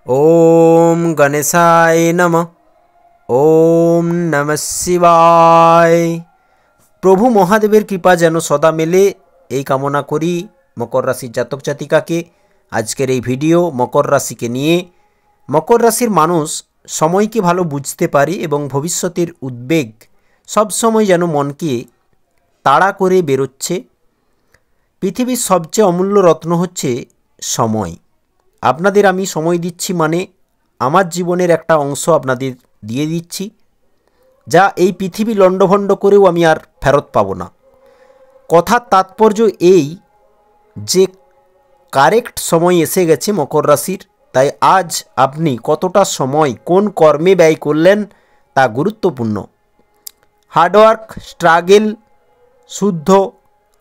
ওম গণেশায় নমঃ। ওম নমঃ শিবায়। প্রভু মহাদেবের কৃপা যেন সদা মেলে এই কামনা করি মকর রাশির জাতক জাতিকাকে। আজকের এই ভিডিও মকর রাশিকে নিয়ে। মকর রাশির মানুষ সময়কে ভালো বুঝতে পারে এবং ভবিষ্যতের উদ্বেগ সবসময় যেন মনকে তাড়া করে বেরোচ্ছে। পৃথিবীর সবচেয়ে অমূল্য রত্ন হচ্ছে সময়। আপনাদের আমি সময় দিচ্ছি মানে আমার জীবনের একটা অংশ আপনাদের দিয়ে দিচ্ছি, যা এই পৃথিবী লণ্ডভণ্ড করেও আমি আর ফেরত পাবো না। কথার তাৎপর্য এই যে কারেক্ট সময় এসে গেছে মকর রাশির, তাই আজ আপনি কতটা সময় কোন কর্মে ব্যয় করলেন তা গুরুত্বপূর্ণ। হার্ডওয়ার্ক, স্ট্রাগল, শুদ্ধ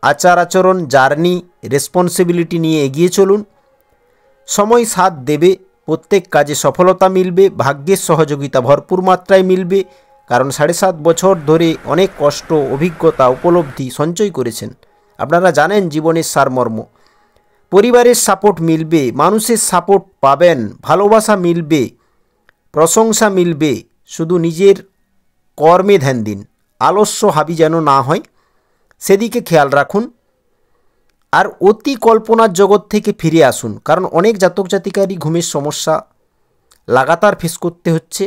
আচার আচরণ, জার্নি, রেসপন্সিবিলিটি নিয়ে এগিয়ে চলুন। সময় সাথ দেবে, প্রত্যেক কাজে সফলতা মিলবে, ভাগ্যের সহযোগিতা ভরপুর মাত্রায় মিলবে, কারণ 7.5 বছর ধরে অনেক কষ্ট, অভিজ্ঞতা, উপলব্ধি সঞ্চয় করেছেন। আপনারা জানেন জীবনের সারমর্ম। পরিবারের সাপোর্ট মিলবে, মানুষের সাপোর্ট পাবেন, ভালোবাসা মিলবে, প্রশংসা মিলবে। শুধু নিজের কর্মে ধ্যান দিন, আলস্য হাবি যেন না হয় সেদিকে খেয়াল রাখুন। আর অতি কল্পনার জগৎ থেকে ফিরে আসুন, কারণ অনেক জাতক জাতিকারই ঘুমের সমস্যা লাগাতার ফেস করতে হচ্ছে।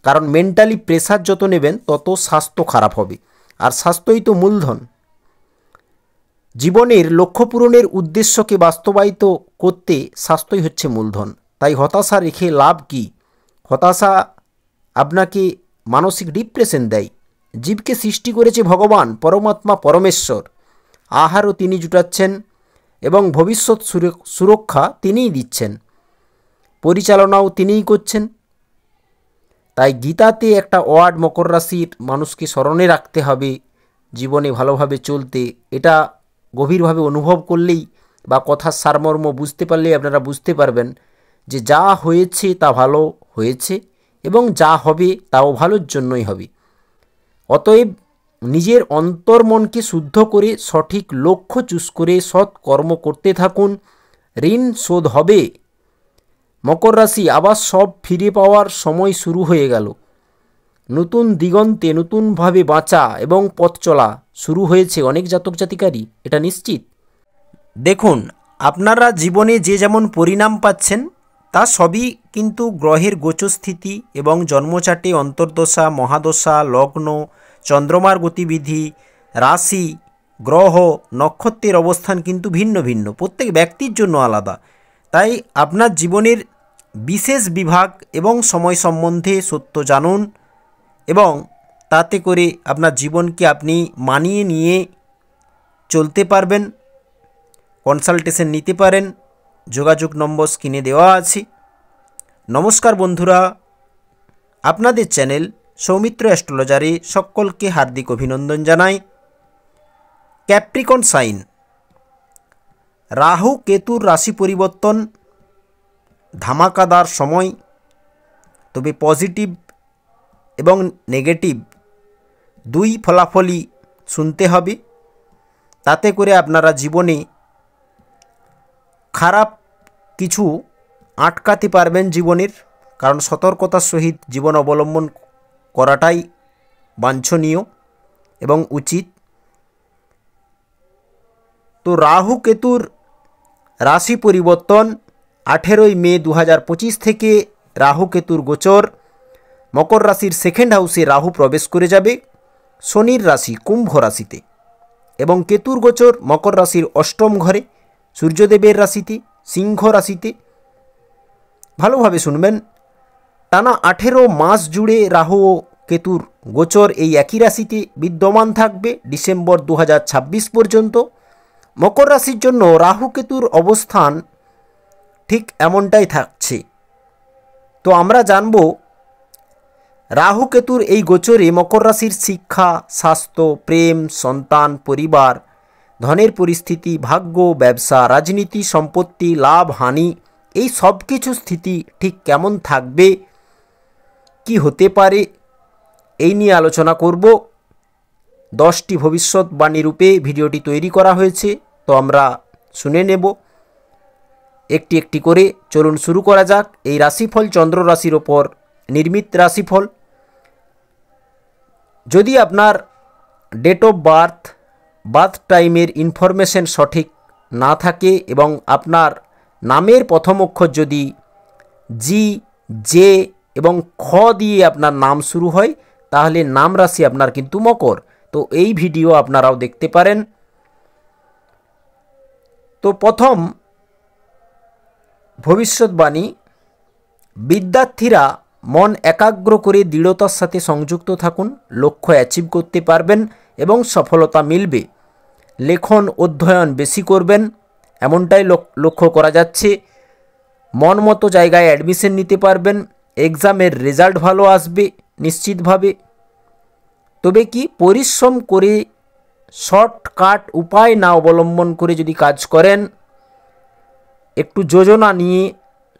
কারণ মেন্টালি প্রেশার যত নেবেন তত স্বাস্থ্য খারাপ হবে, আর স্বাস্থ্যই তো মূলধন। জীবনের লক্ষ্য পূরণের উদ্দেশ্যকে বাস্তবায়িত করতে স্বাস্থ্যই হচ্ছে মূলধন। তাই হতাশা রেখে লাভ কি? হতাশা আপনাকে মানসিক ডিপ্রেশন দেয়। জীবকে সৃষ্টি করেছে ভগবান, পরমাত্মা, পরমেশ্বর। আহারও তিনি জুটাচ্ছেন এবং ভবিষ্যৎ সুরক্ষা তিনিই দিচ্ছেন, পরিচালনাও তিনিই করছেন। তাই গীতাতে একটা ওয়ার্ড মকর রাশির মানুষকে স্মরণে রাখতে হবে জীবনে ভালোভাবে চলতে। এটা গভীরভাবে অনুভব করলেই বা কথার সারমর্ম বুঝতে পারলেই আপনারা বুঝতে পারবেন যে যা হয়েছে তা ভালো হয়েছে এবং যা হবে তাও ভালোর জন্যই হবে। অতএব নিজের অন্তর্মনকে শুদ্ধ করে সঠিক লক্ষ্য চুজ করে সৎ কর্ম করতে থাকুন। ঋণ শোধ হবে। মকর রাশি, আবার সব ফিরে পাওয়ার সময় শুরু হয়ে গেল। নতুন দিগন্তে নতুনভাবে বাঁচা এবং পথ চলা শুরু হয়েছে অনেক জাতক জাতিকারই, এটা নিশ্চিত। দেখুন, আপনারা জীবনে যে যেমন পরিণাম পাচ্ছেন তা সবই কিন্তু গ্রহের গোচরস্থিতি এবং জন্মচাটে অন্তর্দশা, মহাদশা, লগ্ন, চন্দ্রমার গতিবিধি, রাশি, গ্রহ, নক্ষত্রের অবস্থান কিন্তু ভিন্ন ভিন্ন, প্রত্যেক ব্যক্তির জন্য আলাদা। তাই আপনার জীবনের বিশেষ বিভাগ এবং সময় সম্বন্ধে সত্য জানুন এবং তাতে করে আপনার জীবনকে আপনি মানিয়ে নিয়ে চলতে পারবেন। কনসালটেশন নিতে পারেন, যোগাযোগ নম্বর স্ক্রিনে দেওয়া আছে। নমস্কার বন্ধুরা, আপনাদের চ্যানেল সৌমিত্র অ্যাস্ট্রোলজারে সকলকে হার্দিক অভিনন্দন জানাই। ক্যাপ্রিকন সাইন, রাহু কেতুর রাশি পরিবর্তন ধামাকাদার সময়, তবে পজিটিভ এবং নেগেটিভ দুই ফলাফলই শুনতে হবে। তাতে করে আপনারা জীবনে খারাপ কিছু আটকাতে পারবেন জীবনের, কারণ সতর্কতার সহিত জীবন অবলম্বন করাটাই বাঞ্ছনীয় এবং উচিত। তো রাহু কেতুর রাশি পরিবর্তন 18 মে 2025 থেকে রাহু কেতুর গোচর। মকর রাশির সেকেন্ড হাউসে রাহু প্রবেশ করে যাবে শনির রাশি কুম্ভ রাশিতে, এবং কেতুর গোচর মকর রাশির অষ্টম ঘরে সূর্যদেবের রাশিতে সিংহ রাশিতে। ভালোভাবে শুনবেন, টানা 18 মাস জুড়ে রাহু ও কেতুর গোচর এই একই রাশিতে বিদ্যমান থাকবে ডিসেম্বর 2026 পর্যন্ত। মকর রাশির জন্য রাহু কেতুর অবস্থান ঠিক এমনটাই থাকছে। তো আমরা জানব রাহু কেতুর এই গোচরে মকর রাশির শিক্ষা, স্বাস্থ্য, প্রেম, সন্তান, পরিবার, ধনের পরিস্থিতি, ভাগ্য, ব্যবসা, রাজনীতি, সম্পত্তি, লাভ, হানি, এই সব কিছু স্থিতি ঠিক কেমন থাকবে, কি হতে পারে, এই নিয়ে আলোচনা করব। 10টি ভবিষ্যৎবাণী রূপে ভিডিওটি তৈরি করা হয়েছে, তো আমরা শুনে নেব। একটি একটি করে চলুন শুরু করা যাক এই রাশিফল চন্দ্র রাশির ওপর নির্মিত রাশিফল। যদি আপনার ডেট অফ বার্থ টাইমের ইনফরমেশন সঠিক না থাকে এবং আপনার নামের প্রথম অক্ষর যদি জি, জে এবং খ দিয়ে আপনার নাম শুরু হয় তাহলে নাম রাশি আপনার কিন্তু মকর। তো এই ভিডিও আপনারাও দেখতে পারেন। তো প্রথম ভবিষ্যৎবাণী, বিদ্যার্থীরা মন একাগ্র করে দৃঢ়তার সাথে সংযুক্ত থাকুন, লক্ষ্য অ্যাচিভ করতে পারবেন এবং সফলতা মিলবে। লেখন অধ্যয়ন বেশি করবেন এমনটাই লক্ষ্য করা যাচ্ছে। মন মতো জায়গায় অ্যাডমিশন নিতে পারবেন, এক্সামের রেজাল্ট ভালো আসবে নিশ্চিতভাবে। তবে কি পরিশ্রম করে শর্টকাট উপায় না অবলম্বন করে যদি কাজ করেন, একটু যোজনা নিয়ে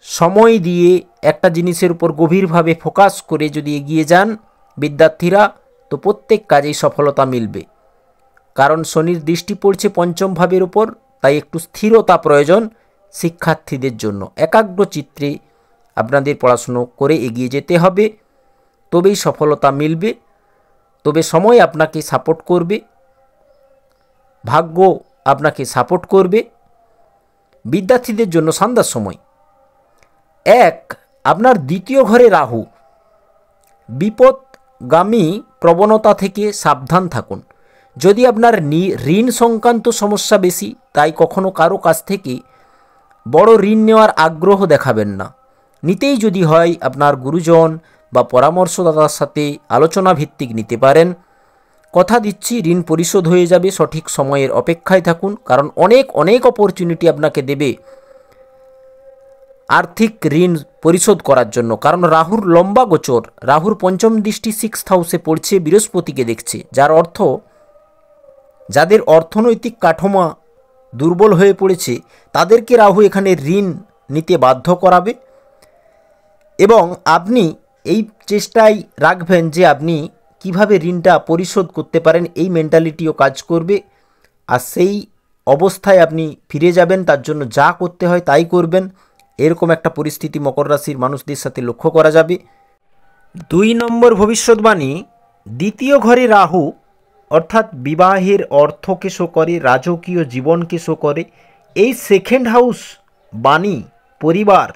সময় দিয়ে একটা জিনিসের উপর গভীরভাবে ফোকাস করে যদি এগিয়ে যান বিদ্যার্থীরা, তো প্রত্যেক কাজেই সফলতা মিলবে। কারণ শনির দৃষ্টি পড়ছে পঞ্চম ভাবের উপর, তাই একটু স্থিরতা প্রয়োজন শিক্ষার্থীদের জন্য। একাগ্র চিত্রে আপনাদের পড়াশুনো করে এগিয়ে যেতে হবে, তবেই সফলতা মিলবে। তবে সময় আপনাকে সাপোর্ট করবে, ভাগ্য আপনাকে সাপোর্ট করবে। বিদ্যার্থীদের জন্য সন্ধ্যার সময় আপনার দ্বিতীয় ঘরে রাহু, বিপদগামী প্রবণতা থেকে সাবধান থাকুন। যদি আপনার ঋণ সংক্রান্ত সমস্যা বেশি, তাই কখনো কারো কাছ থেকে বড় ঋণ নেওয়ার আগ্রহ দেখাবেন না। নিতেই যদি হয় আপনার গুরুজন বা পরামর্শদাতার সাথে আলোচনা ভিত্তিক নিতে পারেন। কথা দিচ্ছি ঋণ পরিশোধ হয়ে যাবে, সঠিক সময়ের অপেক্ষায় থাকুন। কারণ অনেক অপরচুনিটি আপনাকে দেবে আর্থিক ঋণ পরিশোধ করার জন্য। কারণ রাহুর লম্বা গোচর, রাহুর পঞ্চম দৃষ্টি 6th হাউসে পড়ছে, বৃহস্পতিকে দেখছে, যার অর্থ যাদের অর্থনৈতিক কাঠামো দুর্বল হয়ে পড়েছে তাদেরকে রাহু এখানে ঋণ নিতে বাধ্য করাবে। এবং আপনি এই চেষ্টায় রাখবেন যে আপনি কিভাবে ঋণটা পরিশোধ করতে পারেন, এই মেন্টালিটিও কাজ করবে। আর সেই অবস্থায় আপনি ফিরে যাবেন, তার জন্য যা করতে হয় তাই করবেন। এরকম একটা পরিস্থিতি মকর রাশির মানুষদের সাথে লক্ষ্য করা যাবে। 2 নম্বর ভবিষ্যৎবাণী, দ্বিতীয় ঘরে রাহু অর্থাৎ বিবাহের অর্থকে শো করে, রাজকীয় জীবনকে শো করে। এই সেকেন্ড হাউস বাণী পরিবার,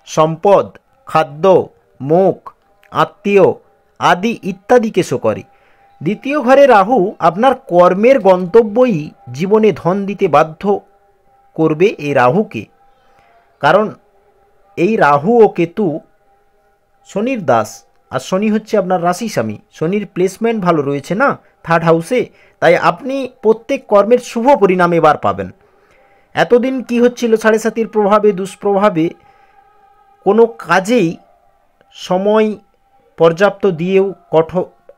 সম্পদ, খাদ্য, মুখ, আত্মীয় আদি ইত্যাদিকে শো করে। দ্বিতীয় ঘরে রাহু আপনার কর্মের গন্তব্যই জীবনে ধন দিতে বাধ্য করবে এই রাহুকে। কারণ এই রাহু ও কেতু শনির দাস, আর শনি হচ্ছে আপনার রাশি স্বামী। শনির প্লেসমেন্ট ভালো রয়েছে না 3rd হাউসে, তাই আপনি প্রত্যেক কর্মের শুভ পরিণাম এবার পাবেন। এতদিন কি হচ্ছিল, 7.5 প্রভাবে দুষ্প্রভাবে কোনো কাজেই সময় পর্যাপ্ত দিয়েও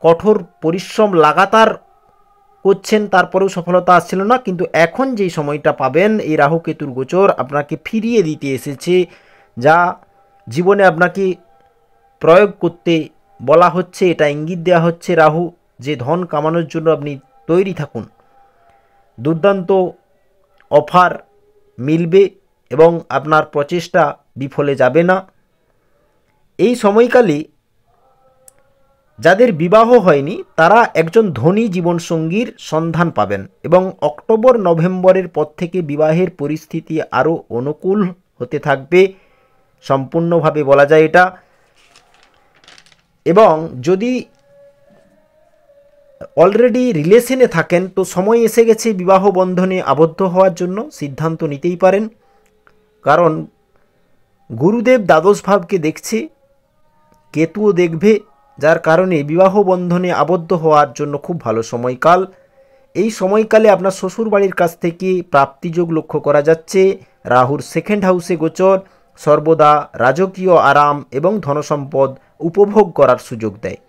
কঠোর পরিশ্রম লাগাতার করছেন, তারপরেও সফলতা আসছিল না। কিন্তু এখন যেই সময়টা পাবেন, এই রাহু কেতুর গোচর আপনাকে ফিরিয়ে দিতে এসেছে, যা জীবনে আপনাকে প্রয়োগ করতে বলা হচ্ছে। এটা ইঙ্গিত দেওয়া হচ্ছে রাহু যে ধন কামানোর জন্য আপনি তৈরি থাকুন। দুর্দান্ত অফার মিলবে এবং আপনার প্রচেষ্টা বিফলে যাবে না। এই সময়কালে যাদের বিবাহ হয়নি তারা একজন ধনী জীবনসঙ্গীর সন্ধান পাবেন এবং অক্টোবর নভেম্বরের পর থেকে বিবাহের পরিস্থিতি আরও অনুকূল হতে থাকবে, সম্পূর্ণভাবে বলা যায় এটা। এবং যদি অলরেডি রিলেশনে থাকেন তো সময় এসে গেছে বিবাহ বন্ধনে আবদ্ধ হওয়ার জন্য, সিদ্ধান্ত নিতেই পারেন। কারণ গুরুদেব দ্বাদশ ভাবকে দেখছে, কেতুও দেখবে, যার কারণে বিবাহ বন্ধনে আবদ্ধ হওয়ার জন্য খুব ভালো সময়কাল। এই সময়কালে আপনার শ্বশুর বাড়ির কাছ থেকে প্রাপ্তিযোগ লক্ষ্য করা যাচ্ছে। রাহুর 2nd হাউসে গোচর সর্বদা রাজকীয় আরাম এবং ধনসম্পদ উপভোগ করার সুযোগ দেয়।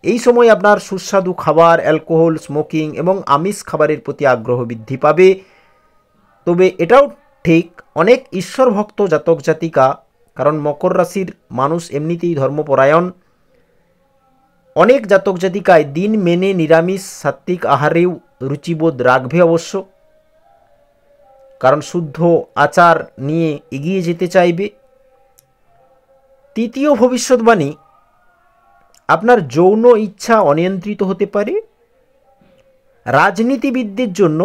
এই সময় আপনার সুস্বাদু খাবার, অ্যালকোহল, স্মোকিং এবং আমিষ খাবারের প্রতি আগ্রহ বৃদ্ধি পাবে। তবে এটাও ঠিক, অনেক ঈশ্বরভক্ত জাতক জাতিকা, কারণ মকর রাশির মানুষ এমনিতেই ধর্মপরায়ণ, অনেক জাতক জাতিকায় দিন মেনে নিরামিষ সাত্ত্বিক আহারেও রুচিবোধ রাখবে অবশ্য। কারণ শুদ্ধ আচার নিয়ে এগিয়ে যেতে চাইবে। তৃতীয় ভবিষ্যৎবাণী, আপনার যৌন ইচ্ছা অনিয়ন্ত্রিত হতে পারে। রাজনীতিবিদদের জন্য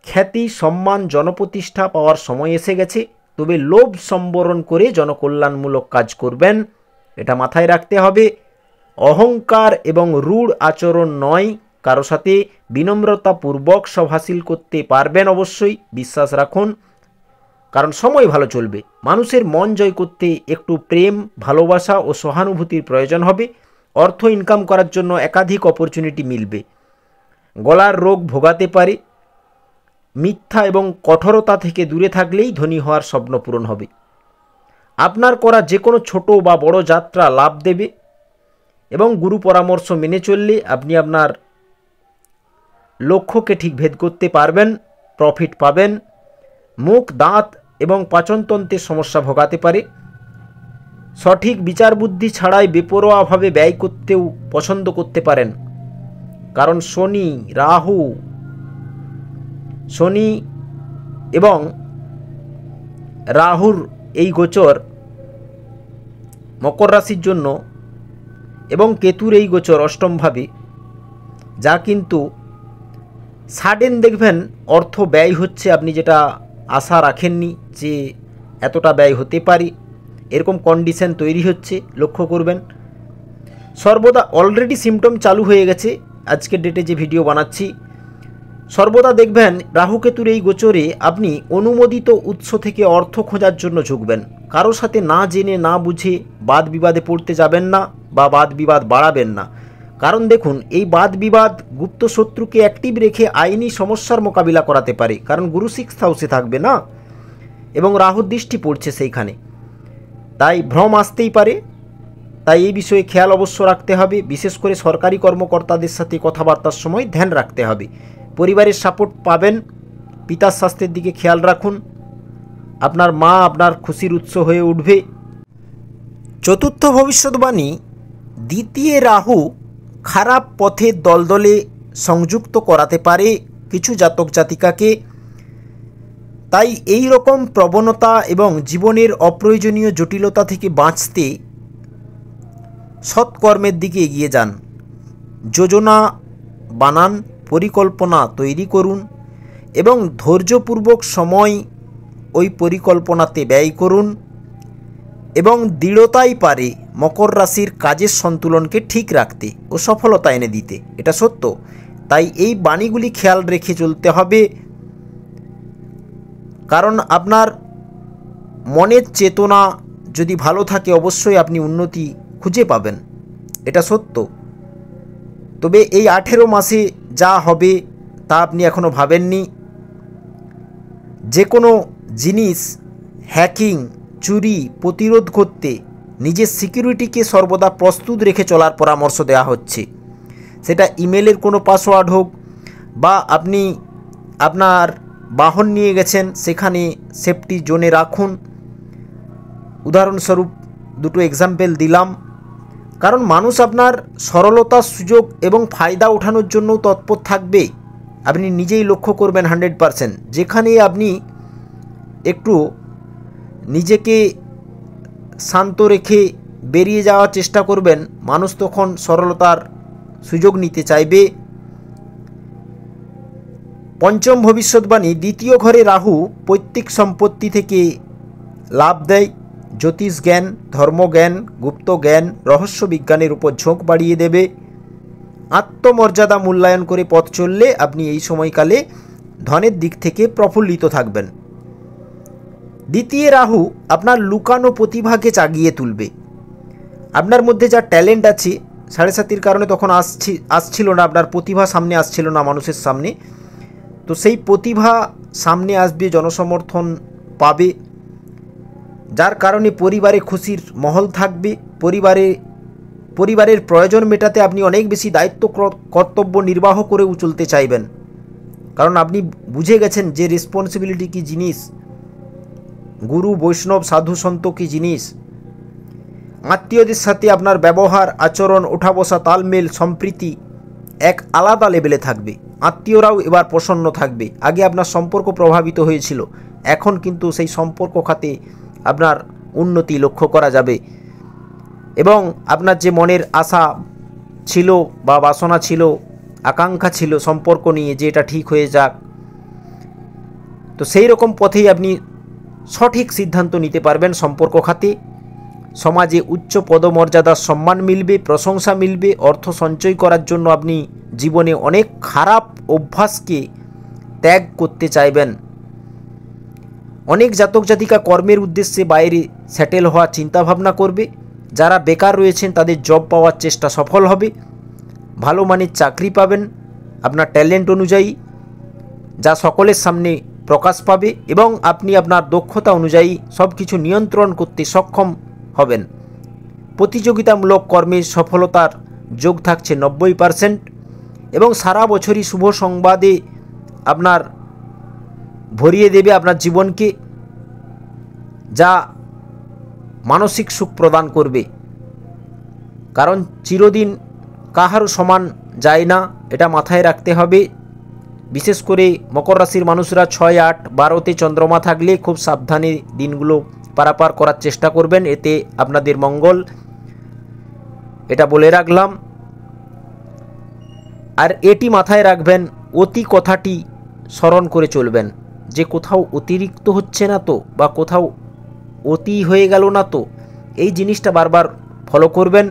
খ্যাতি, সম্মান, জনপ্রতিষ্ঠা পাওয়ার সময় এসে গেছে, তবে লোভ সম্বরণ করে জনকল্যাণমূলক কাজ করবেন, এটা মাথায় রাখতে হবে। অহংকার এবং রূঢ় আচরণ নয়, কারো সাথে বিনম্রতাপূর্বক সব হাসিল করতে পারবেন অবশ্যই, বিশ্বাস রাখুন, কারণ সময় ভালো চলবে। মানুষের মন জয় করতে একটু প্রেম, ভালোবাসা ও সহানুভূতির প্রয়োজন হবে। অর্থ ইনকাম করার জন্য একাধিক অপরচুনিটি মিলবে। গলার রোগ ভোগাতে পারে। মিথ্যা এবং কঠোরতা থেকে দূরে থাকলেই ধনী হওয়ার স্বপ্ন পূরণ হবে। আপনার করা যে কোনো ছোট বা বড় যাত্রা লাভ দেবে এবং গুরু পরামর্শ মেনে চললে আপনি আপনার লক্ষ্যকে ঠিক ভেদ করতে পারবেন, প্রফিট পাবেন। মুখ, দাঁত এবং পাচনতন্ত্রের সমস্যা ভোগাতে পারে। সঠিক বিচার বুদ্ধি ছাড়াই বেপরোয়াভাবে ব্যয় করতেও পছন্দ করতে পারেন, কারণ শনি এবং রাহুর এই গোচর মকর রাশির জন্য এবং কেতুর এই গোচর অষ্টমভাবে, যা কিন্তু সাডেন দেখবেন অর্থ ব্যয় হচ্ছে, আপনি যেটা আশা রাখেননি যে এতটা ব্যয় হতে পারে, এরকম কন্ডিশন তৈরি হচ্ছে, লক্ষ্য করবেন। সর্বদা অলরেডি সিমটম চালু হয়ে গেছে, আজকের ডেটে যে ভিডিও বানাচ্ছি, সর্বদা দেখবেন রাহুকেতুর এই গোচরে আপনি অনুমোদিত উৎস থেকে অর্থ খোঁজার জন্য ঝুঁকবেন। কারো সাথে না জেনে না বুঝে বাদ বিবাদে পড়তে যাবেন না বা বাদ বিবাদ বাড়াবেন না, কারণ দেখুন এই বাদ বিবাদ গুপ্ত শত্রুকে অ্যাক্টিভ রেখে আইনি সমস্যার মোকাবিলা করাতে পারে, কারণ গুরু 6th হাউসে থাকবে না এবং রাহুর দৃষ্টি পড়ছে সেইখানে, তাই ভ্রম আসতেই পারে। তাই এই বিষয়ে খেয়াল অবশ্য রাখতে হবে, বিশেষ করে সরকারি কর্মকর্তাদের সাথে কথাবার্তার সময় ধ্যান রাখতে হবে। পরিবারের সাপোর্ট পাবেন। পিতার স্বাস্থ্যের দিকে খেয়াল রাখুন, আপনার মা আপনার খুশির উৎস হয়ে উঠবে। চতুর্থ ভবিষ্যৎবাণী, দ্বিতীয় রাহু খারাপ পথে দলদলে সংযুক্ত করাতে পারে কিছু জাতক জাতিকাকে। তাই এই রকম প্রবণতা এবং জীবনের অপ্রয়োজনীয় জটিলতা থেকে বাঁচতে সৎকর্মের দিকে এগিয়ে যান। যোজনা বানান, পরিকল্পনা তৈরি করুন এবং ধৈর্যপূর্বক সময় ওই পরিকল্পনাতে ব্যয় করুন এবং দৃঢ়তাই পারে মকর রাশির কাজের সন্তুলনকে ঠিক রাখতে ও সফলতা এনে দিতে, এটা সত্য। তাই এই বাণীগুলি খেয়াল রেখে চলতে হবে, কারণ আপনার মনের চেতনা যদি ভালো থাকে অবশ্যই আপনি উন্নতি খুঁজে পাবেন, এটা সত্য। তবে এই 18 মাসে যা হবে তা আপনি এখনও ভাবেননি। যে কোনো জিনিস হ্যাকিং, চুরি প্রতিরোধ করতে নিজের সিকিউরিটিকে সর্বদা প্রস্তুত রেখে চলার পরামর্শ দেওয়া হচ্ছে। সেটা ইমেলের কোনো পাসওয়ার্ড হোক বা আপনি আপনার বাহন নিয়ে গেছেন সেখানে সেফটি জোনে রাখুন। উদাহরণস্বরূপ দুটো এক্সাম্পল দিলাম, কারণ মানুষ আপনার সরলতার সুযোগ এবং ফায়দা ওঠানোর জন্য তৎপর থাকবে। আপনি নিজেই লক্ষ্য করবেন 100%, যেখানে আপনি একটু নিজেকে শান্ত রেখে বেরিয়ে যাওয়ার চেষ্টা করবেন, মানুষ তখন সরলতার সুযোগ নিতে চাইবে। পঞ্চম ভবিষ্যৎবাণী, দ্বিতীয় ঘরে রাহু পৈতৃক সম্পত্তি থেকে লাভ দেয়। জ্যোতিষ জ্ঞান, ধর্মজ্ঞান, গুপ্ত জ্ঞান, রহস্য বিজ্ঞানের উপর ঝোঁক বাড়িয়ে দেবে। আত্মমর্যাদা মূল্যায়ন করে পথ চললে আপনি এই সময়কালে ধনের দিক থেকে প্রফুল্লিত থাকবেন। দ্বিতীয় রাহু আপনার লুকানো প্রতিভাকে জাগিয়ে তুলবে। আপনার মধ্যে যা ট্যালেন্ট আছে, 7.5 কারণে তখন আসছিল না, আপনার প্রতিভা সামনে আসছিল না মানুষের সামনে, তো সেই প্রতিভা সামনে আসবে, জনসমর্থন পাবে, যার কারণে পরিবারে খুশির মহল থাকবে। পরিবারের প্রয়োজন মেটাতে আপনি অনেক বেশি দায়িত্ব কর্তব্য নির্বাহ করেও চলতে চাইবেন, কারণ আপনি বুঝে গেছেন যে রেসপন্সিবিলিটি কী জিনিস, গুরু বৈষ্ণব সাধু সন্ত কী জিনিস। আত্মীয়দের সাথে আপনার ব্যবহার, আচরণ, ওঠা বসা, তালমেল, সম্প্রীতি এক আলাদা লেভেলে থাকবে। আত্মীয়রাও এবার প্রসন্ন থাকবে। আগে আপনার সম্পর্ক প্রভাবিত হয়েছিল, এখন কিন্তু সেই সম্পর্ক খাতে আপনার উন্নতি লক্ষ্য করা যাবে এবং আপনার যে মনের আশা ছিল বা বাসনা ছিল, আকাঙ্ক্ষা ছিল সম্পর্ক নিয়ে যে এটা ঠিক হয়ে যাক, তো সেই রকম পথেই আপনি সঠিক সিদ্ধান্ত নিতে পারবেন সম্পর্ক খাতে। সমাজে উচ্চ পদমর্যাদার সম্মান মিলবে, প্রশংসা মিলবে। অর্থ সঞ্চয় করার জন্য আপনি জীবনে অনেক খারাপ অভ্যাসকে ত্যাগ করতে চাইবেন। অনেক জাতক জাতিকা কর্মের উদ্দেশ্যে বাইরে সেটেল হওয়ার চিন্তাভাবনা করবে। যারা বেকার রয়েছেন তাদের জব পাওয়ার চেষ্টা সফল হবে। ভালো মানের চাকরি পাবেন আপনার ট্যালেন্ট অনুযায়ী, যা সকলের সামনে প্রকাশ পাবে এবং আপনি আপনার দক্ষতা অনুযায়ী সব কিছু নিয়ন্ত্রণ করতে সক্ষম হবেন। প্রতিযোগিতামূলক কর্মে সফলতার যোগ থাকছে 90% এবং সারা বছরই শুভ সংবাদে আপনার ভরিয়ে দেবে আপনার জীবনকে, যা মানসিক সুখ প্রদান করবে। কারণ চিরদিন কাহারও সমান যায় না, এটা মাথায় রাখতে হবে। বিশেষ করে মকর রাশির মানুষরা 6, 8, 12তে চন্দ্রমা থাকলে খুব সাবধানে দিনগুলো পারাপার করার চেষ্টা করবেন, এতে আপনাদের মঙ্গল, এটা বলে রাখলাম। আর এটি মাথায় রাখবেন, অতি কথাটি স্মরণ করে চলবেন, যে কোথাও অতিরিক্ত হচ্ছে না তো, বা কোথাও অতি হয়ে গেল না তো, এই জিনিসটা বারবার ফলো করবেন।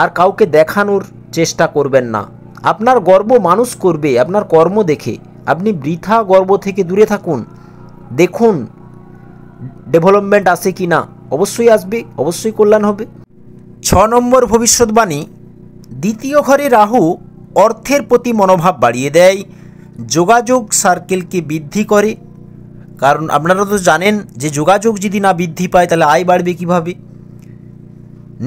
আর কাউকে দেখানোর চেষ্টা করবেন না। আপনার গর্ব মানুষ করবে আপনার কর্ম দেখে। আপনি বৃথা গর্ব থেকে দূরে থাকুন, দেখুন ডেভেলপমেন্ট আসে কি না। অবশ্যই আসবে, অবশ্যই কল্যাণ হবে। 6 নম্বর ভবিষ্যৎবাণী, দ্বিতীয় ঘরে রাহু অর্থের প্রতি মনোভাব বাড়িয়ে দেয়, যোগাযোগ সার্কেলকে বৃদ্ধি করে। কারণ আপনারা তো জানেন যে যোগাযোগ যদি না বৃদ্ধি পায় তাহলে আয় বাড়বে কীভাবে।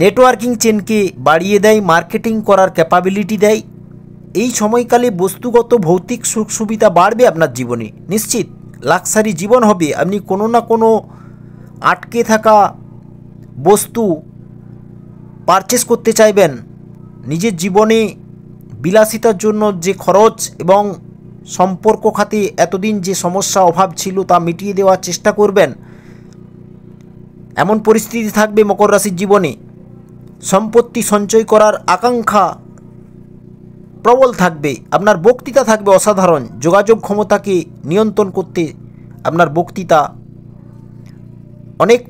নেটওয়ার্কিং চেনকে বাড়িয়ে দেয়, মার্কেটিং করার ক্যাপাবিলিটি দেয়। এই সময়কালে বস্তুগত ভৌতিক সুখ সুবিধা বাড়বে আপনার জীবনে, নিশ্চিত লাক্সারি জীবন হবে। আপনি কোনো না কোনো আটকে থাকা বস্তু পারচেস করতে চাইবেন। নিজের জীবনে বিলাসিতার জন্য যে খরচ এবং সম্পর্ক খাতে এতদিন যে সমস্যা অভাব ছিল তা মিটিয়ে দেওয়ার চেষ্টা করবেন, এমন পরিস্থিতি থাকবে মকর রাশির জীবনে। সম্পত্তি সঞ্চয় করার আকাঙ্ক্ষা প্রবল থাকবে, আপনার বক্তৃতা থাকবে অসাধারণ। যোগাযোগ ক্ষমতাকে নিয়ন্ত্রণ করতে আপনার বক্তৃতা অনেক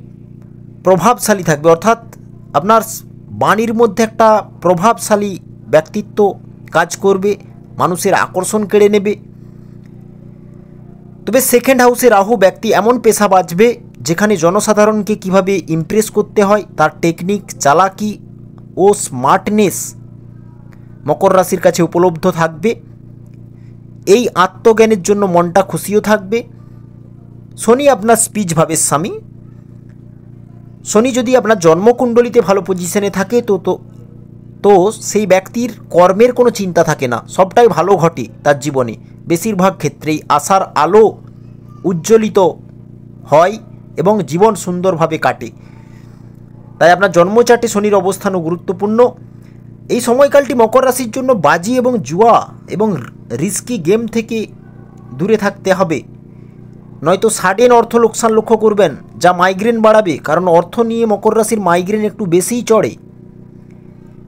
প্রভাবশালী থাকবে, অর্থাৎ আপনার বাণীর মধ্যে একটা প্রভাবশালী ব্যক্তিত্ব কাজ করবে, মানুষের আকর্ষণ কেড়ে নেবে। তবে সেকেন্ড হাউসে রাহু ব্যক্তি এমন পেশা বাঁচবে যেখানে জনসাধারণকে কিভাবে ইমপ্রেস করতে হয় তার টেকনিক, চালাকি ও স্মার্টনেস মকর রাশির কাছে উপলব্ধ থাকবে। এই আত্মজ্ঞানের জন্য মনটা খুশিও থাকবে। শনি আপনার স্পিচ ভাবের স্বামী। শনি যদি আপনার জন্মকুণ্ডলিতে ভালো পজিশনে থাকে তো সেই ব্যক্তির কর্মের কোনো চিন্তা থাকে না, সবটাই ভালো ঘটে তার জীবনে। বেশিরভাগ ক্ষেত্রেই আশার আলো উজ্জ্বলিত হয় এবং জীবন সুন্দরভাবে কাটে। তাই আপনার জন্মচার্টে শনির অবস্থানও গুরুত্বপূর্ণ। এই সময়কালটি মকর রাশির জন্য বাজি এবং জুয়া এবং রিস্কি গেম থেকে দূরে থাকতে হবে, নয়তো সাডেন অর্থ লোকসান লক্ষ্য করবেন, যা মাইগ্রেন বাড়াবে। কারণ অর্থ নিয়ে মকর রাশির মাইগ্রেন একটু বেশিই চড়ে।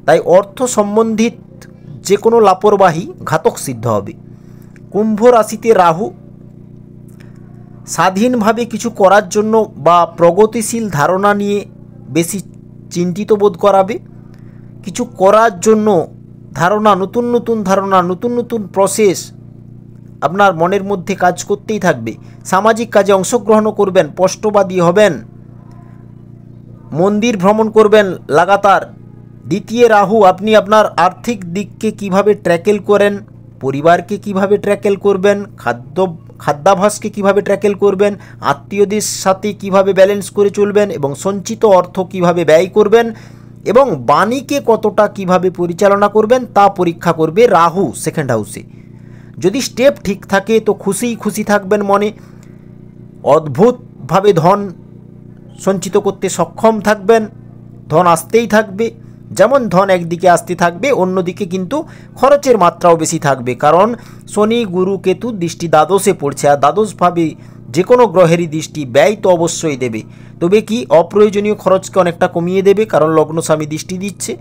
তাই অর্থ সম্বন্ধিত যে কোনো লাপরবাহি ঘাতক সিদ্ধ হবে। কুম্ভ রাশিতে রাহু স্বাধীনভাবে কিছু করার জন্য বা প্রগতিশীল ধারণা নিয়ে বেশি চিন্তিত বোধ করাবে। কিছু করার জন্য ধারণা, নতুন নতুন ধারণা, নতুন নতুন প্রসেস আপনার মনের মধ্যে কাজ করতেই থাকবে। সামাজিক কাজে অংশগ্রহণও করবেন, স্পষ্টবাদী হবেন, মন্দির ভ্রমণ করবেন লাগাতার। দ্বিতীয় রাহু আপনি আপনার আর্থিক দিককে কিভাবে ট্র্যাকেল করেন, পরিবারকে কিভাবে ট্র্যাকেল করবেন, খাদ্যাভ্যাসকে কিভাবে ট্র্যাকেল করবেন, আত্মীয়দের সাথে কিভাবে ব্যালেন্স করে চলবেন এবং সঞ্চিত অর্থ কিভাবে ব্যয় করবেন এবং বাণীকে কতটা কিভাবে পরিচালনা করবেন তা পরীক্ষা করবে রাহু সেকেন্ড হাউসে। যদি স্টেপ ঠিক থাকে তো খুশি থাকবেন মনে, অদ্ভুতভাবে ধন সঞ্চিত করতে সক্ষম থাকবেন, ধন আসতেই থাকবে। যেমন ধন একদিকে আসতে থাকবে, অন্যদিকে কিন্তু খরচের মাত্রাও বেশি থাকবে, কারণ শনি গুরু কেতু দৃষ্টি দ্বাদশে পড়ছে, আর দ্বাদশভাবে যে কোনো গ্রহেরই দৃষ্টি ব্যয় তো অবশ্যই দেবে, তবে কি অপ্রয়োজনীয় খরচকে অনেকটা কমিয়ে দেবে, কারণ লগ্ন স্বামী দৃষ্টি দিচ্ছে।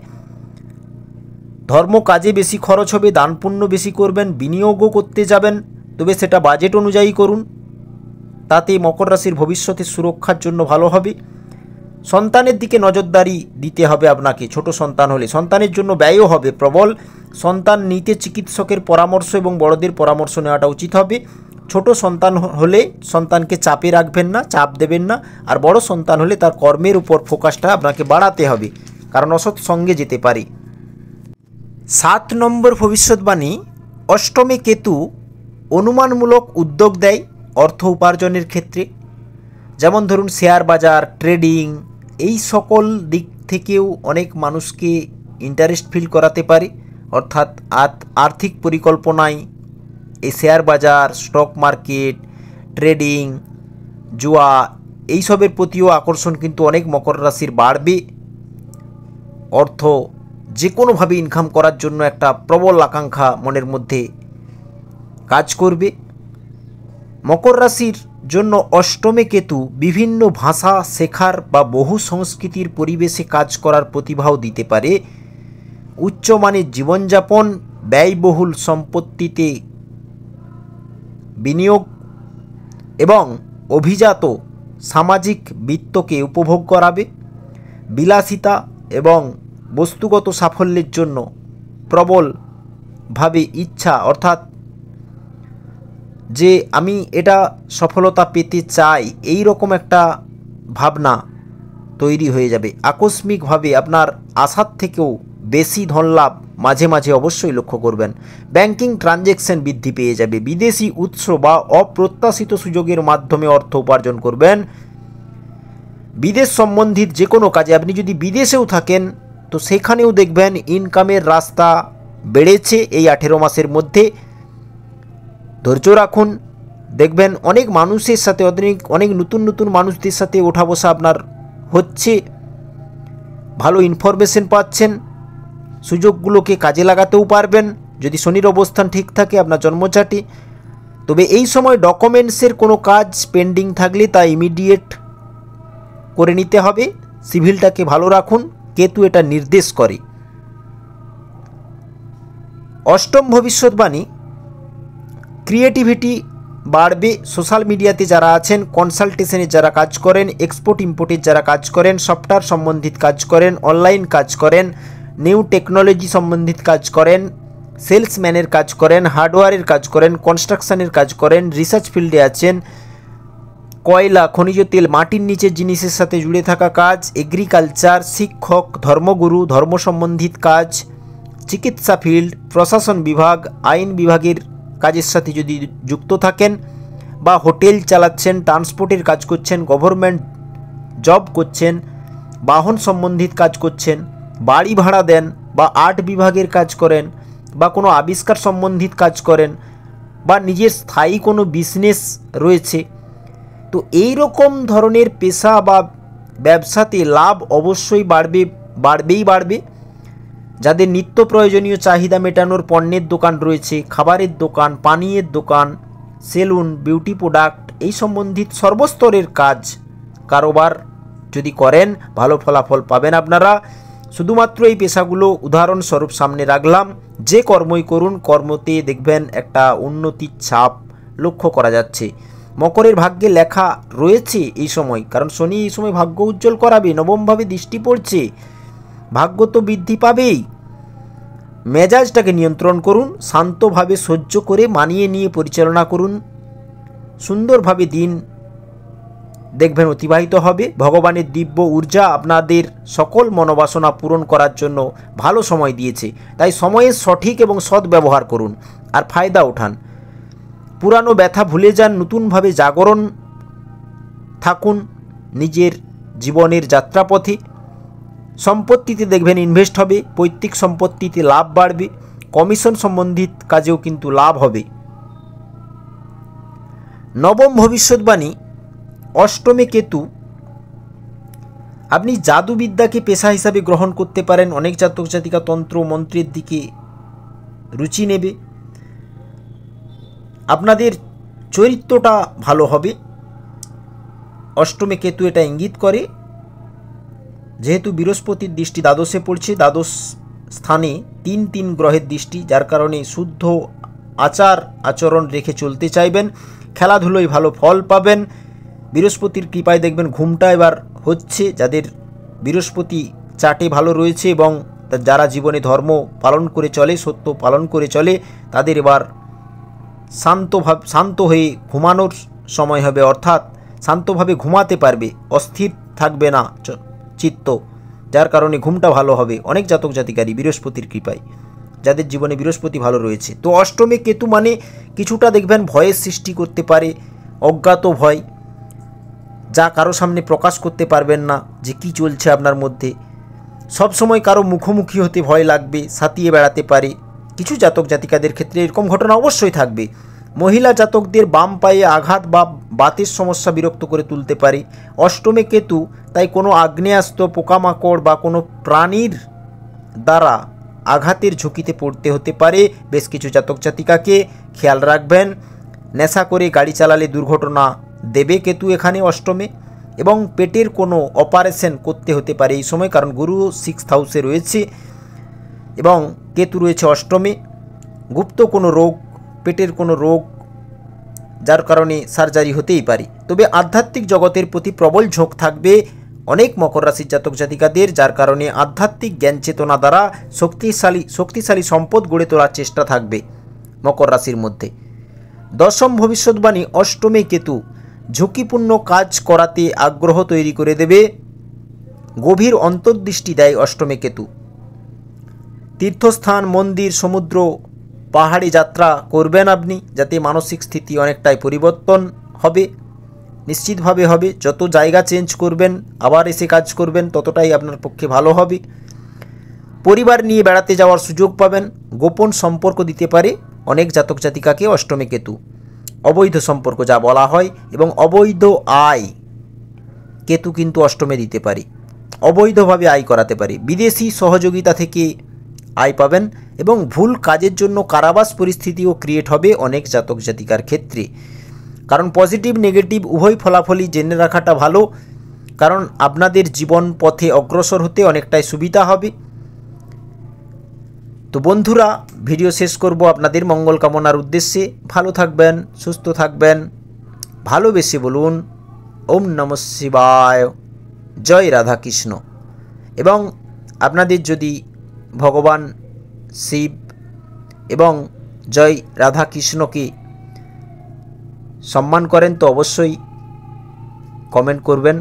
ধর্ম কাজে বেশি খরচ হবে, দান পুণ্য বেশি করবেন, বিনিয়োগও করতে যাবেন, তবে সেটা বাজেট অনুযায়ী করুন, তাতে মকর রাশির ভবিষ্যতের সুরক্ষার জন্য ভালো হবে। সন্তানের দিকে নজরদারি দিতে হবে আপনাকে, ছোট সন্তান হলে সন্তানের জন্য ব্যয়ও হবে প্রবল, সন্তান নিতে চিকিৎসকের পরামর্শ এবং বড়দের পরামর্শ নেওয়াটা উচিত হবে। ছোট সন্তান হলে সন্তানকে চাপে রাখবেন না, চাপ দেবেন না, আর বড় সন্তান হলে তার কর্মের উপর ফোকাসটা আপনাকে বাড়াতে হবে, কারণ অসৎ সঙ্গে যেতে পারে। 7 নম্বর ভবিষ্যৎবাণী, অষ্টমে কেতু অনুমানমূলক উদ্যোগ দেয় অর্থ উপার্জনের ক্ষেত্রে, যেমন ধরুন শেয়ার বাজার, ট্রেডিং, এই সকল দিক থেকেও অনেক মানুষকে ইন্টারেস্ট ফিল করাতে পারে, অর্থাৎ আর্থিক পরিকল্পনায় এই শেয়ার বাজার, স্টক মার্কেট, ট্রেডিং, জুয়া এইসবের প্রতিও আকর্ষণ কিন্তু অনেক মকর রাশির বাড়বে। অর্থ যে কোনোভাবে ইনকাম করার জন্য একটা প্রবল আকাঙ্ক্ষা মনের মধ্যে কাজ করবে। মকর রাশির জন্য অষ্টমে কেতু বিভিন্ন ভাষা শেখার বা বহু সংস্কৃতির পরিবেশে কাজ করার প্রতিভাও দিতে পারে। উচ্চমানের জীবনযাপন, ব্যয়বহুল সম্পত্তিতে বিনিয়োগ এবং অভিজাত সামাজিক বৃত্তকে উপভোগ করাবে। বিলাসিতা এবং বস্তুগত সাফল্যের জন্য প্রবলভাবে ইচ্ছা, অর্থাৎ যে আমি এটা সফলতা পেতে চাই, এই রকম একটা ভাবনা তৈরি হয়ে যাবে। আকস্মিকভাবে আপনার আশার থেকেও বেশি ধন লাভ মাঝে মাঝে অবশ্যই লক্ষ্য করবেন। ব্যাংকিং ট্রানজ্যাকশন বৃদ্ধি পেয়ে যাবে। বিদেশি উৎস বা অপ্রত্যাশিত সুযোগের মাধ্যমে অর্থ উপার্জন করবেন। বিদেশ সম্বন্ধিত যে কোনো কাজে, আপনি যদি বিদেশেও থাকেন তো সেখানেও দেখবেন ইনকামের রাস্তা বেড়েছে এই 18 মাসের মধ্যে। ধৈর্য রাখুন, দেখবেন অনেক মানুষের সাথে, অনেক নতুন নতুন মানুষদের সাথে ওঠা বসা আপনার হচ্ছে, ভালো ইনফরমেশন পাচ্ছেন, সুযোগগুলোকে কাজে লাগাতেও পারবেন যদি শনির অবস্থান ঠিক থাকে আপনার জন্মচাটে। তবে এই সময় ডকুমেন্টসের কোনো কাজ পেন্ডিং থাকলে তা ইমিডিয়েট করে নিতে হবে। সিভিলটাকে ভালো রাখুন, কেতু এটা নির্দেশ করে। অষ্টম ভবিষ্যৎবাণী, ক্রিয়েটিভিটি বাড়বে। সোশ্যাল মিডিয়াতে যারা আছেন, কনসালটেশনে যারা কাজ করেন, এক্সপোর্ট ইম্পোর্টের যারা কাজ করেন, সফটওয়্যার সম্বন্ধিত কাজ করেন, অনলাইন কাজ করেন, নিউ টেকনোলজি সম্বন্ধিত কাজ করেন, সেলসম্যানের কাজ করেন, হার্ডওয়্যারের কাজ করেন, কনস্ট্রাকশনের কাজ করেন, রিসার্চ ফিল্ডে আছেন, কয়লা, খনিজ তেল, মাটির নিচের জিনিসের সাথে জুড়ে থাকা কাজ, এগ্রিকালচার, শিক্ষক, ধর্মগুরু, ধর্ম সম্বন্ধিত কাজ, চিকিৎসা ফিল্ড, প্রশাসন বিভাগ, আইন বিভাগের কাজের সাথে যদি যুক্ত থাকেন, বা হোটেল চালাচ্ছেন, ট্রান্সপোর্টের কাজ করছেন, গভর্নমেন্ট জব করছেন, বাহন সম্বন্ধিত কাজ করছেন, বাড়ি ভাড়া দেন, বা আর্ট বিভাগের কাজ করেন, বা কোনো আবিষ্কার সম্বন্ধিত কাজ করেন, বা নিজের স্থায়ী কোনো বিজনেস রয়েছে, তো এই রকম ধরনের পেশা বা ব্যবসাতে লাভ অবশ্যই বাড়বে। যাদের নিত্য প্রয়োজনীয় চাহিদা মেটানোর পণ্যের দোকান রয়েছে, খাবারের দোকান, পানীয়ের দোকান, সেলুন, বিউটি প্রোডাক্ট, এই সম্বন্ধিত সর্বস্তরের কাজ কারোবার যদি করেন ভালো ফলাফল পাবেন আপনারা। শুধুমাত্র এই পেশাগুলো উদাহরণস্বরূপ সামনে রাখলাম। যে কর্মই করুন, কর্মতে দেখবেন একটা উন্নতির ছাপ লক্ষ্য করা যাচ্ছে। মকরের ভাগ্যে লেখা রয়েছে এই সময়, কারণ শনি এই সময় ভাগ্য উজ্জ্বল করাবে, নবমভাবে দৃষ্টি পড়ছে, ভাগ্য তো বৃদ্ধি পাবেই। মেজাজটাকে নিয়ন্ত্রণ করুন, শান্তভাবে সহ্য করে মানিয়ে নিয়ে পরিচালনা করুন, সুন্দরভাবে দিন দেখবেন অতিবাহিত হবে। ভগবানের দিব্য ঊর্জা আপনাদের সকল মনোবাসনা পূরণ করার জন্য ভালো সময় দিয়েছে, তাই সময়ের সঠিক এবং সৎ ব্যবহার করুন আর ফায়দা ওঠান। পুরানো ব্যথা ভুলে যান, নতুনভাবে জাগরণ থাকুন নিজের জীবনের যাত্রাপথে। সম্পত্তিতে দেখবেন ইনভেস্ট হবে, পৈতৃক সম্পত্তিতে লাভ বাড়বে, কমিশন সম্বন্ধিত কাজেও কিন্তু লাভ হবে। নবম ভবিষ্যৎবাণী, অষ্টমে কেতু আপনি জাদুবিদ্যাকে পেশা হিসাবে গ্রহণ করতে পারেন। অনেক জাতক জাতিকা তন্ত্র মন্ত্রের দিকে রুচি নেবে। আপনাদের চরিত্রটা ভালো হবে। অষ্টমে কেতু এটা ইঙ্গিত করে, যেহেতু বৃহস্পতির দৃষ্টি দ্বাদশে পড়ছে, দ্বাদশ স্থানে 3 গ্রহের দৃষ্টি, যার কারণে শুদ্ধ আচার আচরণ রেখে চলতে চাইবেন। খেলাধুলোয় ভালো ফল পাবেন। বৃহস্পতির কৃপায় দেখবেন ঘুমটা এবার হচ্ছে। যাদের বৃহস্পতি চাটে ভালো রয়েছে এবং যারা জীবনে ধর্ম পালন করে চলে, সত্য পালন করে চলে, তাদের এবার শান্ত হয়ে ঘুমানোর সময় হবে, অর্থাৎ শান্তভাবে ঘুমাতে পারবে, অস্থির থাকবে না চিত্ত, যার কারণে ঘুমটা ভালো হবে অনেক জাতক জাতিকারই বৃহস্পতির কৃপায়, যাদের জীবনে বৃহস্পতি ভালো রয়েছে। তো অষ্টমে কেতু মানে কিছুটা দেখবেন ভয়ের সৃষ্টি করতে পারে, অজ্ঞাত ভয়, যা কারো সামনে প্রকাশ করতে পারবেন না যে কি চলছে আপনার মধ্যে। সবসময় কারো মুখোমুখি হতে ভয় লাগবে, সাতিয়ে বেড়াতে পারে। কিছু জাতক জাতিকাদের ক্ষেত্রে এরকম ঘটনা অবশ্যই থাকবে। মহিলা জাতকদের বাম পায়ে আঘাত বা বাতের সমস্যা বিরক্ত করে তুলতে পারে অষ্টমে কেতু। তাই কোনো আগ্নেয়াস্ত্র, পোকামাকড় বা কোনো প্রাণীর দ্বারা আঘাতের ঝুঁকিতে পড়তে হতে পারে বেশ কিছু জাতক জাতিকাকে। খেয়াল রাখবেন, নেশা করে গাড়ি চালালে দুর্ঘটনা দেবে কেতু এখানে অষ্টমে। এবং পেটের কোনো অপারেশন করতে হতে পারে এই সময়, কারণ গুরু 6th হাউসে রয়েছে এবং কেতু রয়েছে অষ্টমে। গুপ্ত কোনো রোগ, পেটের কোনো রোগ, যার কারণে সার্জারি হতেই পারে। তবে আধ্যাত্মিক জগতের প্রতি প্রবল ঝোঁক থাকবে অনেক মকর রাশির জাতক জাতিকাদের, যার কারণে আধ্যাত্মিক জ্ঞান চেতনা দ্বারা শক্তিশালী সম্পদ গড়ে তোলার চেষ্টা থাকবে মকর রাশির মধ্যে। দশম ভবিষ্যৎবাণী, অষ্টমে কেতু ঝুঁকিপূর্ণ কাজ করাতে আগ্রহ তৈরি করে দেবে। গভীর অন্তর্দৃষ্টি দেয় অষ্টমে কেতু। তীর্থস্থান, মন্দির, সমুদ্র, পাহাড়ে যাত্রা করবেন আপনি, যাতে মানসিক স্থিতি অনেকটাই পরিবর্তন হবে, নিশ্চিতভাবে হবে। যত জায়গা চেঞ্জ করবেন, আবার এসে কাজ করবেন, ততটাই আপনার পক্ষে ভালো হবে। পরিবার নিয়ে বেড়াতে যাওয়ার সুযোগ পাবেন। গোপন সম্পর্ক দিতে পারে অনেক জাতক জাতিকাকে অষ্টমে কেতু, অবৈধ সম্পর্ক যা বলা হয়, এবং অবৈধ আয় কেতু কিন্তু অষ্টমে দিতে পারে, অবৈধভাবে আয় করাতে পারে। বিদেশি সহযোগিতা থেকে আয় পাবেন এবং ভুল কাজের জন্য কারাবাস পরিস্থিতিও ক্রিয়েট হবে অনেক জাতক জাতিকার ক্ষেত্রে। কারণ পজিটিভ নেগেটিভ উভয় ফলাফলই জেনে রাখাটা ভালো, কারণ আপনাদের জীবন পথে অগ্রসর হতে অনেকটাই সুবিধা হবে। তো বন্ধুরা, ভিডিও শেষ করব আপনাদের মঙ্গল কামনার উদ্দেশ্যে। ভালো থাকবেন, সুস্থ থাকবেন, ভালোবেসে বলুন ওম নমঃ শিবায়, জয় রাধাকৃষ্ণ। এবং আপনাদের যদি ভগবান শিব এবং জয় রাধাকৃষ্ণকে সম্মান করেন তো অবশ্যই কমেন্ট করবেন।